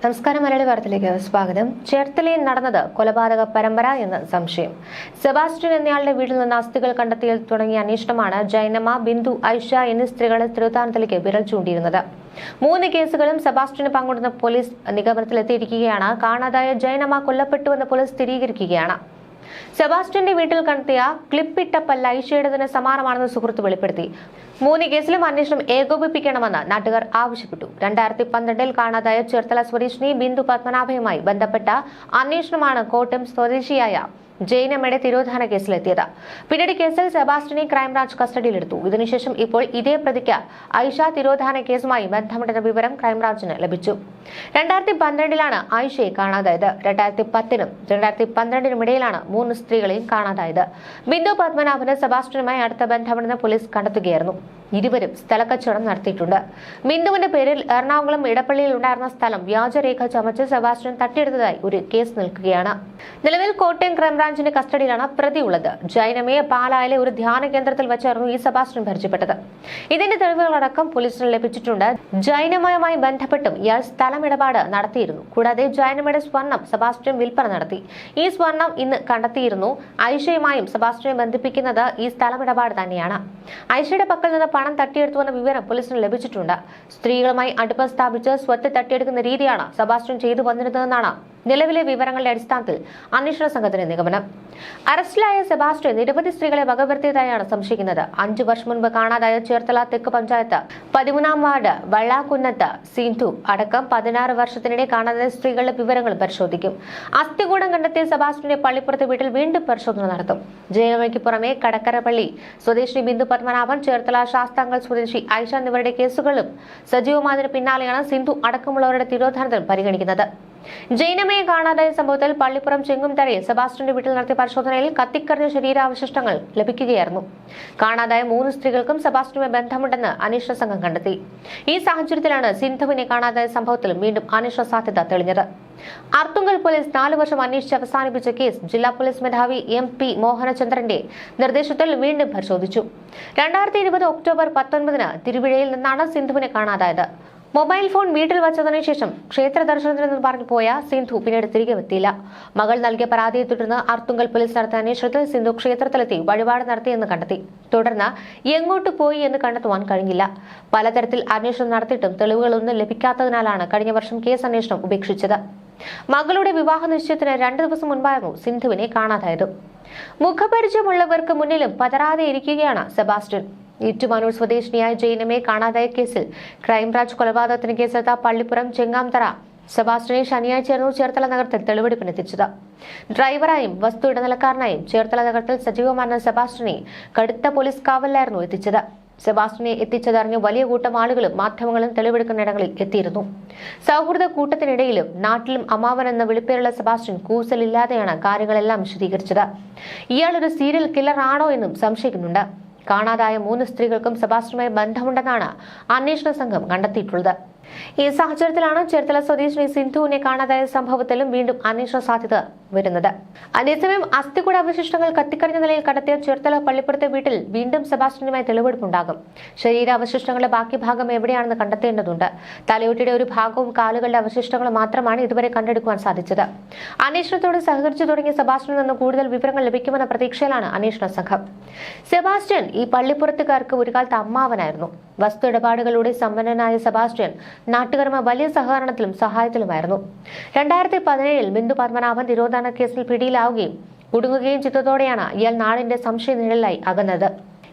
നമസ്കാരം. മലയാളി വാർത്തയിലേക്ക് സ്വാഗതം. ചേർത്തലയിൽ നടന്നത് കൊലപാതക പരമ്പര എന്ന് സംശയം. സെബാസ്റ്റ്യൻ എന്നയാളുടെ വീട്ടിൽ നിന്ന് അസ്ഥികൾ കണ്ടെത്തിയിൽ തുടങ്ങിയ അന്വേഷണമാണ് ജൈനമ്മ, ബിന്ദു, ഐഷ എന്നീ സ്ത്രീകളെ തിരുവനന്തപുരത്തേക്ക് വിരൽ ചൂണ്ടിയിരുന്നത്. 3 കേസുകളും സെബാസ്റ്റ്യന് പങ്കുണ്ടെന്ന് പോലീസ് നിഗമനത്തിലെത്തിയിരിക്കുകയാണ്. കാണാതായ ജൈനമ്മ കൊല്ലപ്പെട്ടുവെന്ന് പോലീസ് സ്ഥിരീകരിക്കുകയാണ്. സെബാസ്റ്റ്യന്റെ വീട്ടിൽ കണ്ടെത്തിയ ക്ലിപ്പിട്ട പല്ല് ഐഷയുടേതിന് സമാനമാണെന്ന് സുഹൃത്ത് വെളിപ്പെടുത്തി. 3 കേസിലും അന്വേഷണം ഏകോപിപ്പിക്കണമെന്ന് നാട്ടുകാർ ആവശ്യപ്പെട്ടു. 2012 കാണാതായ ചേർത്തല സ്വദേശിനി ബിന്ദു പത്മനാഭയുമായി ബന്ധപ്പെട്ട അന്വേഷണമാണ് കോട്ടയം സ്വദേശിയായ ജൈനമ്മയുടെ തിരോധാന കേസിലെത്തിയത്. പിന്നീട് കേസിൽ സെബാസ്റ്റ്യനെ ക്രൈംബ്രാഞ്ച് കസ്റ്റഡിയിലെടുത്തു. ഇതിനുശേഷം ഇപ്പോൾ ഇതേ പ്രതിക്ക് ഐഷ തിരോധാന കേസുമായി ബന്ധമുണ്ടെന്ന വിവരം ക്രൈംബ്രാഞ്ചിന് ലഭിച്ചു. 2012 ഐഷയെ കാണാതായത്. 2010നും 2012നും ഇടയിലാണ് 3 സ്ത്രീകളെയും കാണാതായത്. ബിന്ദു പത്മനാഭന് സെബാസ്റ്റ്യനുമായി അടുത്ത ബന്ധമുണ്ടെന്ന് പോലീസ് കണ്ടെത്തുകയായിരുന്നു. ഇരുവരും സ്ഥലക്കച്ചവടം നടത്തിയിട്ടുണ്ട്. ബിന്ദുവിന്റെ പേരിൽ എറണാകുളം ഇടപ്പള്ളിയിൽ ഉണ്ടായിരുന്ന സ്ഥലം വ്യാജരേഖ ചമച്ച് സെബാസ്റ്റ്യൻ തട്ടിയെടുത്തതായി ഒരു കേസ് നിൽക്കുകയാണ്. നിലവിൽ കോട്ടയം ക്രൈംബ്രാഞ്ചിന്റെ കസ്റ്റഡിയിലാണ് പ്രതി ഉള്ളത്. ജൈനമ്മയെ പാലായിലെ ഒരു ധ്യാന കേന്ദ്രത്തിൽ വെച്ചായിരുന്നു ഈ സെബാസ്റ്റ്യൻ പരിചയപ്പെട്ടത്. ഇതിന്റെ തെളിവുകളടക്കം പോലീസിന് ലഭിച്ചിട്ടുണ്ട്. ജൈനമ്മയുമായി ബന്ധപ്പെട്ടും ഇയാൾ സ്ഥലമിടപാട് നടത്തിയിരുന്നു. കൂടാതെ ജൈനമ്മയുടെ സ്വർണം സെബാസ്റ്റ്യൻ വിൽപ്പന നടത്തി. ഈ സ്വർണം ഇന്ന് കണ്ടെത്തിയിരുന്നു. ഐഷയുമായും സെബാസ്റ്റ്യനെ ബന്ധിപ്പിക്കുന്നത് ഈ സ്ഥലമിടപാട് തന്നെയാണ്. ഐഷയുടെ പക്കൽ നിന്ന് പണം തട്ടിയെടുത്തുവെന്ന വിവരം പോലീസിന് ലഭിച്ചിട്ടുണ്ട്. സ്ത്രീകളുമായി അടുപ്പം സ്ഥാപിച്ച് സ്വത്ത് തട്ടിയെടുക്കുന്ന രീതിയാണ് സെബാസ്റ്റ്യൻ ചെയ്തു വന്നിരുന്നതെന്നാണ് നിലവിലെ വിവരങ്ങളുടെ അടിസ്ഥാനത്തിൽ അന്വേഷണ സംഘത്തിന്റെ നിഗമനം. അറസ്റ്റിലായ സെബാസ്റ്റ്യൻ നിരവധി സ്ത്രീകളെ വകവരുത്തിയതായാണ് സംശയിക്കുന്നത്. 5 വർഷം മുൻപ് കാണാതായ ചേർത്തല തെക്ക് പഞ്ചായത്ത് 13-ാം വാർഡ് വള്ളാക്കുന്നത്ത് സിന്ധു അടക്കം 16 വർഷത്തിനിടെ കാണാതായ സ്ത്രീകളുടെ വിവരങ്ങൾ പരിശോധിക്കും. അസ്ഥികൂടം കണ്ടെത്തിയ സെബാസ്റ്റ്യന്റെ പള്ളിപ്പുറത്തെ വീട്ടിൽ വീണ്ടും പരിശോധന നടത്തും. ജൈനമ്മയ്ക്ക് പുറമെ കടക്കരപ്പള്ളി സ്വദേശിനി ബിന്ദു പത്മനാഭൻ, ചേർത്തല ശാസ്താംകൽ സ്വദേശി ഐഷ എന്നിവരുടെ കേസുകളും സജീവമായതിനു പിന്നാലെയാണ് സിന്ധു അടക്കമുള്ളവരുടെ തിരോധാനത്തിൽ പരിഗണിക്കുന്നത്. ജൈനമ്മയെ കാണാതായ സംഭവത്തിൽ പള്ളിപ്പുറം ചെങ്ങുംതറയിൽ സെബാസ്റ്റ്യന്റെ വീട്ടിൽ നടത്തിയ പരിശോധനയിൽ കത്തിക്കറിഞ്ഞ ശരീരാവശിഷ്ടങ്ങൾ ലഭിക്കുകയായിരുന്നു. കാണാതായ 3 സ്ത്രീകൾക്കും സെബാസ്റ്റ്യനുമായി ബന്ധമുണ്ടെന്ന് അന്വേഷണ സംഘം കണ്ടെത്തി. ഈ സാഹചര്യത്തിലാണ് സിന്ധുവിനെ കാണാതായ സംഭവത്തിൽ വീണ്ടും അന്വേഷണ സാധ്യത തെളിഞ്ഞത്. അർത്തുങ്കൽ പോലീസ് 4 വർഷം അന്വേഷിച്ച് അവസാനിപ്പിച്ച കേസ് ജില്ലാ പോലീസ് മേധാവി MP മോഹനചന്ദ്രന്റെ നിർദ്ദേശത്തിൽ വീണ്ടും പരിശോധിച്ചു. 2020 ഒക്ടോബർ 19 തിരുവിഴയിൽ നിന്നാണ് സിന്ധുവിനെ കാണാതായത്. മൊബൈൽ ഫോൺ വീട്ടിൽ വച്ചതിനു ശേഷം ക്ഷേത്ര ദർശനത്തിനെന്ന് പറഞ്ഞു പോയ സിന്ധു പിന്നീട് തിരികെ എത്തിയില്ല. മകൾ നൽകിയ പരാതിയെ തുടർന്ന് അർത്തുങ്കൽ പോലീസ് നടത്തിയ അന്വേഷണത്തിൽ സിന്ധു ക്ഷേത്രത്തിലെത്തി വഴിപാട് നടത്തിയെന്ന് കണ്ടെത്തി. തുടർന്ന് എങ്ങോട്ട് പോയി എന്ന് കണ്ടെത്തുവാൻ കഴിഞ്ഞില്ല. പലതരത്തിൽ അന്വേഷണം നടത്തിയിട്ടും തെളിവുകളൊന്നും ലഭിക്കാത്തതിനാലാണ് കഴിഞ്ഞ വർഷം കേസ് അന്വേഷണം ഉപേക്ഷിച്ചത്. മകളുടെ വിവാഹ നിശ്ചയത്തിന് 2 ദിവസം മുൻപായിരുന്നു സിന്ധുവിനെ കാണാതായത്. മുഖപരിചയമുള്ളവർക്ക് മുന്നിലും പതറാതെ ഇരിക്കുകയാണ് സെബാസ്റ്റ്യൻ. ഏറ്റുമാനൂർ സ്വദേശിനിയായ ജൈനമ്മയെ കാണാതായ കേസിൽ ക്രൈംബ്രാഞ്ച് കൊലപാതകത്തിന് കേസെടുത്ത പള്ളിപ്പുറം ചെങ്ങാംതറ സെബാസ്റ്റ്യനെ ശനിയാഴ്ചയായിരുന്നു ചേർത്തല നഗരത്തിൽ തെളിവെടുപ്പിനെത്തിച്ചത്. ഡ്രൈവറായും വസ്തു ഇടനിലക്കാരനായും ചേർത്തല നഗരത്തിൽ സജീവമായിരുന്ന സെബാസ്റ്റ്യനെ കടുത്ത പോലീസ് കാവലിലായിരുന്നു എത്തിച്ചത്. സെബാസ്റ്റ്യനെ എത്തിച്ചതറിഞ്ഞ് വലിയ കൂട്ടം ആളുകളും മാധ്യമങ്ങളും തെളിവെടുക്കുന്നിടങ്ങളിൽ എത്തിയിരുന്നു. സൗഹൃദ കൂട്ടത്തിനിടയിലും നാട്ടിലും അമ്മാവൻ എന്ന വിളിപ്പേരുള്ള സെബാസ്റ്റ്യൻ കൂസലില്ലാതെയാണ് കാര്യങ്ങളെല്ലാം വിശദീകരിച്ചത്. ഇയാൾ ഒരു സീരിയൽ കില്ലർ ആണോ എന്നും സംശയിക്കുന്നുണ്ട്. കാണാതായ 3 സ്ത്രീകൾക്കും സെബാസ്റ്റ്യനുമായി ബന്ധമുണ്ടെന്നാണ് അന്വേഷണ സംഘം കണ്ടെത്തിയിട്ടുള്ളത്. ഈ സാഹചര്യത്തിലാണ് ചേർത്തല സ്വദേശിനി സിന്ധുവിനെ കാണാതായ സംഭവത്തിലും വീണ്ടും അന്വേഷണ സാധ്യത വരുന്നത്. അതേസമയം അസ്ഥികൂട അവശിഷ്ടങ്ങൾ കത്തിക്കരിഞ്ഞ നിലയിൽ കണ്ടെത്തിയ ചേർത്തല പള്ളിപ്പുറത്തെ വീട്ടിൽ വീണ്ടും സെബാസ്റ്റ്യനുമായി തെളിവെടുപ്പുണ്ടാകും. ശരീരാവശിഷ്ടങ്ങളുടെ ബാക്കി ഭാഗം എവിടെയാണെന്ന് കണ്ടെത്തേണ്ടതുണ്ട്. തലയോട്ടിയുടെ ഒരു ഭാഗവും കാലുകളുടെ അവശിഷ്ടങ്ങളും മാത്രമാണ് ഇതുവരെ കണ്ടെടുക്കുവാൻ സാധിച്ചത്. അന്വേഷണത്തോട് സഹകരിച്ചു തുടങ്ങിയ സെബാസ്റ്റ്യനിൽ നിന്ന് കൂടുതൽ വിവരങ്ങൾ ലഭിക്കുമെന്ന പ്രതീക്ഷയിലാണ് അന്വേഷണ സംഘം. സെബാസ്റ്റ്യൻ ഈ പള്ളിപ്പുറത്തുകാർക്ക് ഒരു കാലത്ത് അമ്മാവനായിരുന്നു. വസ്തു ഇടപാടുകളുടെ സമ്പന്നനായ സെബാസ്റ്റ്യൻ നാട്ടുകാരുമായി വലിയ സഹകരണത്തിലും സഹായത്തിലുമായിരുന്നു. 2017 ബിന്ദു പത്മനാഭൻ തിരോധാന കേസിൽ പിടിയിലാവുകയും കുടുങ്ങുകയും ചെയ്തതോടെയാണ് ഇയാൾ നാടിന്റെ സംശയ നിഴലായി അകന്നത്.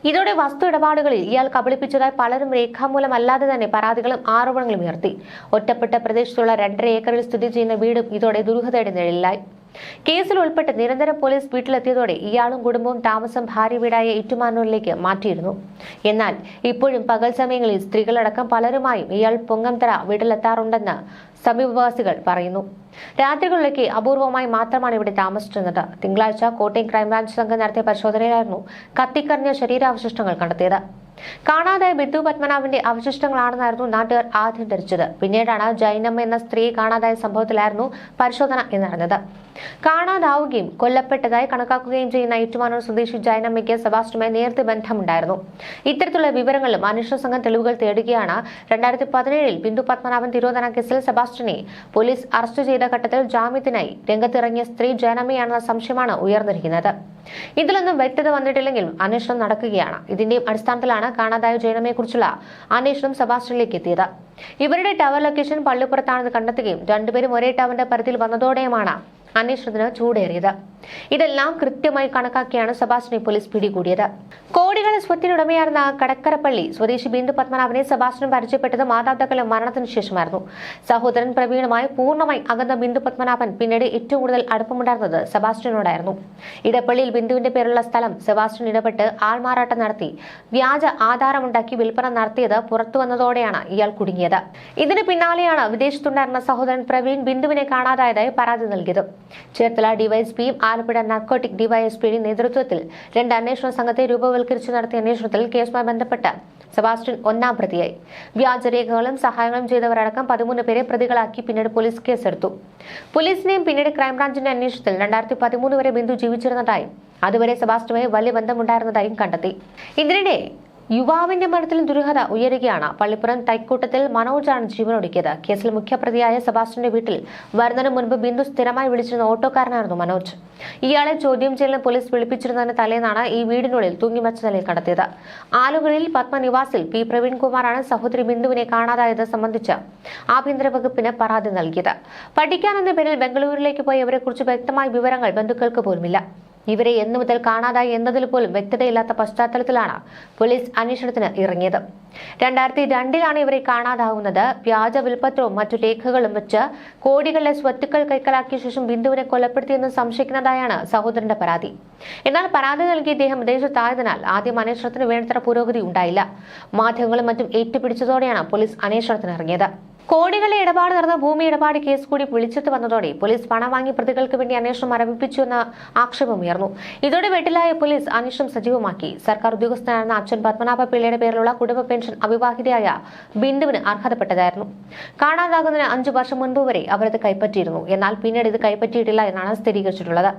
ഇതോടെ വസ്തു ഇടപാടുകളിൽ ഇയാൾ കബളിപ്പിച്ചതായി പലരും രേഖാമൂലമല്ലാതെ തന്നെ പരാതികളും ആരോപണങ്ങളും ഉയർത്തി. ഒറ്റപ്പെട്ട പ്രദേശത്തുള്ള 2.5 ഏക്കറിൽ സ്ഥിതി ചെയ്യുന്ന വീടും ഇതോടെ ദുരൂഹതയുടെ നിഴലിലായി. കേസിൽ ഉൾപ്പെട്ട് നിരന്തരം പോലീസ് വീട്ടിലെത്തിയതോടെ ഇയാളും കുടുംബവും താമസം ഭാര്യ വീടായ ഏറ്റുമാനൂരിലേക്ക് മാറ്റിയിരുന്നു. എന്നാൽ ഇപ്പോഴും പകൽ സമയങ്ങളിൽ സ്ത്രീകളടക്കം പലരുമായും ഇയാൾ പൊങ്ങംതറ വീട്ടിലെത്താറുണ്ടെന്ന് സമീപവാസികൾ പറയുന്നു. രാത്രികളിലേക്ക് അപൂർവമായി മാത്രമാണ് ഇവിടെ താമസിച്ചിരുന്നത്. തിങ്കളാഴ്ച കോട്ടയം ക്രൈംബ്രാഞ്ച് സംഘം നടത്തിയ പരിശോധനയിലായിരുന്നു കത്തിക്കറിഞ്ഞ ശരീരാവശിഷ്ടങ്ങൾ കണ്ടെത്തിയത്. കാണാതായ ബിന്ദു പത്മനാഭന്റെ അവശിഷ്ടങ്ങളാണെന്നായിരുന്നു നാട്ടുകാർ ആദ്യം ധരിച്ചത്. പിന്നീടാണ് ജൈനമ്മ എന്ന സ്ത്രീയെ കാണാതായ സംഭവത്തിലായിരുന്നു പരിശോധന എന്നറിഞ്ഞത്. കാണാതാവുകയും കൊല്ലപ്പെട്ടതായി കണക്കാക്കുകയും ചെയ്യുന്ന ഏറ്റുമാനൂർ സ്വദേശി ജൈനമ്മയ്ക്ക് സെബാസ്റ്റ്യനുമായി നേരത്തെ ബന്ധമുണ്ടായിരുന്നു. ഇത്തരത്തിലുള്ള വിവരങ്ങളിലും അന്വേഷണ സംഘം തെളിവുകൾ തേടുകയാണ്. 2017 ബിന്ദു പത്മനാഭൻ തിരോധന കേസിൽ സെബാസ്റ്റ്യനെ പോലീസ് അറസ്റ്റ് ചെയ്ത ഘട്ടത്തിൽ ജാമ്യത്തിനായി രംഗത്തിറങ്ങിയ സ്ത്രീ ജൈനമ്മയാണെന്ന സംശയമാണ് ഉയർന്നിരിക്കുന്നത്. ഇതിലൊന്നും വ്യക്തത വന്നിട്ടില്ലെങ്കിലും അന്വേഷണം നടക്കുകയാണ്. ഇതിന്റെയും അടിസ്ഥാനത്തിലാണ് കാണാതായ ജൈനമ്മയെക്കുറിച്ചുള്ള അന്വേഷണം സെബാസ്റ്റ്യനിലേക്ക് എത്തിയത്. ഇവരുടെ ടവർ ലൊക്കേഷൻ പള്ളിപ്പുറത്താണെന്ന് കണ്ടെത്തുകയും രണ്ടുപേരും ഒരേ ടവറിന്റെ പരിധിയിൽ വന്നതോടെയുമാണ് അന്വേഷണത്തിന് ചൂടേറിയത്. ഇതെല്ലാം കൃത്യമായി കണക്കാക്കിയാണ് സെബാസ്റ്റ്യനെ പോലീസ് പിടികൂടിയത്. കോടികളുടെ സ്വത്തിനുടമയായിരുന്ന കടക്കരപ്പള്ളി സ്വദേശി ബിന്ദു പത്മനാഭനെ സെബാസ്റ്റ്യൻ പരിചയപ്പെട്ടത് മാതാപിതാക്കളുടെ മരണത്തിന് ശേഷമായിരുന്നു. സഹോദരൻ പ്രവീണുമായി പൂർണ്ണമായി അകന്ന ബിന്ദു പത്മനാഭൻ പിന്നീട് ഏറ്റവും കൂടുതൽ അടുപ്പമുണ്ടായിരുന്നത് സെബാസ്റ്റ്യനോടായിരുന്നു. ഇടപ്പള്ളിയിൽ ബിന്ദുവിന്റെ പേരുള്ള സ്ഥലം സെബാസ്റ്റ്യൻ ഇടപെട്ട് ആൾമാറാട്ടം നടത്തി വ്യാജ ആധാരമുണ്ടാക്കി വിൽപ്പന നടത്തിയത് പുറത്തു വന്നതോടെയാണ് ഇയാൾ കുടുങ്ങിയത്. ഇതിന് പിന്നാലെയാണ് വിദേശത്തുണ്ടായിരുന്ന സഹോദരൻ പ്രവീൺ ബിന്ദുവിനെ കാണാതായതായി പരാതി നൽകിയത്. ചേർത്തല ഡിവൈഎസ്പിയും ആലപ്പുഴ നാർക്കോട്ടിക് ഡിവൈഎസ്പിയുടെ നേതൃത്വത്തിൽ 2 അന്വേഷണ സംഘത്തെ രൂപവൽക്കരിച്ച് നടത്തിയ അന്വേഷണത്തിൽ കേസുമായി ബന്ധപ്പെട്ട് സെബാസ്റ്റ്യൻ ഒന്നാം പ്രതിയായി. വ്യാജരേഖകളും സഹായങ്ങളും ചെയ്തവരടക്കം 13 പേരെ പ്രതികളാക്കി പിന്നീട് പോലീസ് കേസെടുത്തു. പോലീസിനെയും പിന്നീട് ക്രൈംബ്രാഞ്ചിന്റെ അന്വേഷണത്തിൽ 2013 വരെ ബിന്ദു ജീവിച്ചിരുന്നതായും അതുവരെ സെബാസ്റ്റ്യനുമായി വലിയ ബന്ധമുണ്ടായിരുന്നതായും കണ്ടെത്തി. ഇതിനിടെ യുവാവിന്റെ മരണത്തിൽ ദുരൂഹത ഉയരുകയാണ്. പള്ളിപ്പുറം തൈക്കൂട്ടത്തിൽ മനോജാണ് ജീവനൊടുക്കിയത്. കേസിൽ മുഖ്യപ്രതിയായ സെബാസ്റ്റ്യന്റെ വീട്ടിൽ വരുന്നതിന് മുൻപ് ബിന്ദു സ്ഥിരമായി വിളിച്ചിരുന്ന ഓട്ടോക്കാരനായിരുന്നു മനോജ്. ഇയാളെ ചോദ്യം ചെയ്യലിന് പോലീസ് വിളിപ്പിച്ചിരുന്നതിന് തലേന്നാണ് ഈ വീടിനുള്ളിൽ തൂങ്ങിമച്ച നിലയിൽ കണ്ടെത്തിയത്. ആലുകളിൽ പത്മനിവാസിൽ പി പ്രവീൺകുമാറാണ് സഹോദരി ബിന്ദുവിനെ കാണാതായത് സംബന്ധിച്ച് ആഭ്യന്തര വകുപ്പിന് പരാതി നൽകിയത്. പഠിക്കാനെന്ന പേരിൽ ബംഗളൂരുവിലേക്ക് പോയ ഇവരെക്കുറിച്ച് വ്യക്തമായ വിവരങ്ങൾ ബന്ധുക്കൾക്ക് പോലുമില്ല. ഇവരെ എന്നു മുതൽ കാണാതായി എന്നതിൽ പോലും വ്യക്തതയില്ലാത്ത പശ്ചാത്തലത്തിലാണ് പോലീസ് അന്വേഷണത്തിന് ഇറങ്ങിയത്. 2002 ഇവരെ കാണാതാവുന്നത്. വ്യാജ വിൽപ്പത്രവും മറ്റു രേഖകളും വെച്ച് കോടികളുടെ സ്വത്തുക്കൾ കൈക്കലാക്കിയ ശേഷം ബിന്ദുവിനെ കൊലപ്പെടുത്തിയെന്ന് സംശയിക്കുന്നതായാണ് സഹോദരന്റെ പരാതി. എന്നാൽ പരാതി നൽകിയ ഇദ്ദേഹം വിദേശത്തായതിനാൽ ആദ്യം അന്വേഷണത്തിന് വേണ്ടത്ര പുരോഗതി ഉണ്ടായില്ല. മാധ്യമങ്ങളും മറ്റും ഏറ്റുപിടിച്ചതോടെയാണ് പോലീസ് അന്വേഷണത്തിന് ഇറങ്ങിയത്. കോടികളുടെ ഇടപാട് നടന്ന ഭൂമി ഇടപാട് കേസ് കൂടി വിളിച്ചെത്ത് വന്നതോടെ പോലീസ് പണം വാങ്ങി പ്രതികൾക്ക് വേണ്ടി അന്വേഷണം ആരംഭിച്ചുവെന്ന ആക്ഷേപമുയർന്നു. ഇതോടെ വെട്ടിലായ പോലീസ് അന്വേഷണം സജീവമാക്കി. സർക്കാർ ഉദ്യോഗസ്ഥനായിരുന്ന അച്ഛൻ പത്മനാഭ പിള്ളയുടെ പേരിലുള്ള കുടുംബ പെൻഷൻ അവിവാഹിതയായ ബിന്ദുവിന് അർഹതപ്പെട്ടതായിരുന്നു. കാണാതാകുന്നതിന് 5 വർഷം മുൻപ് വരെ അവരത് കൈപ്പറ്റിയിരുന്നു. എന്നാൽ പിന്നീട് ഇത് കൈപ്പറ്റിയിട്ടില്ല എന്നാണ് സ്ഥിരീകരിച്ചിട്ടുള്ളത്.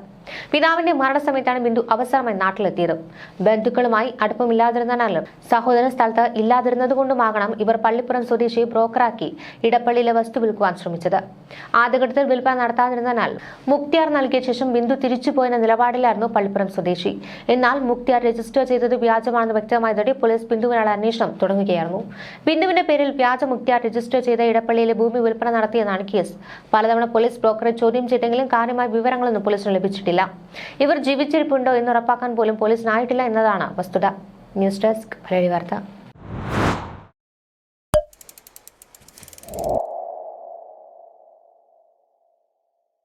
പിതാവിന്റെ മരണസമയത്താണ് ബിന്ദു അവസരമായി നാട്ടിലെത്തിയത്. ബന്ധുക്കളുമായി അടുപ്പമില്ലാതിരുന്നാലും സഹോദരൻ സ്ഥലത്ത് ഇല്ലാതിരുന്നതുകൊണ്ടുമാകണം ഇവർ പള്ളിപ്പുറം സ്വദേശിയെ ബ്രോക്കറാക്കി ഇടപ്പള്ളിയിലെ വസ്തു വിൽക്കുവാൻ ശ്രമിച്ചത്. ആദ്യഘട്ടത്തിൽ വിൽപ്പന നടത്താതിരുന്നതിനാൽ മുക്തിയാർ നൽകിയ ശേഷം ബിന്ദു തിരിച്ചുപോയെന്ന നിലപാടിലായിരുന്നു പള്ളിപ്പുറം സ്വദേശി. എന്നാൽ മുക്തിയാർ രജിസ്റ്റർ ചെയ്തത് വ്യാജമാണെന്ന് വ്യക്തമായതോടെ പോലീസ് ബിന്ദുവിനുള്ള അന്വേഷണം തുടങ്ങുകയായിരുന്നു. ബിന്ദുവിന്റെ പേരിൽ വ്യാജ മുക്തിയാർ രജിസ്റ്റർ ചെയ്ത ഇടപ്പള്ളിയിലെ ഭൂമി വിൽപ്പന നടത്തിയെന്നാണ് കേസ്. പലതവണ പോലീസ് ബ്രോക്കറെ ചോദ്യം ചെയ്തെങ്കിലും കാര്യമായ വിവരങ്ങളൊന്നും പോലീസിന് ലഭിച്ചിട്ടില്ല. ഇവർ ജീവിച്ചിരിപ്പുണ്ടോ എന്ന് ഉറപ്പാക്കാൻ പോലും പോലീസിനായിട്ടില്ല എന്നതാണ് വസ്തുത. ന്യൂസ് ഡെസ്ക് മലയാളി വാർത്ത.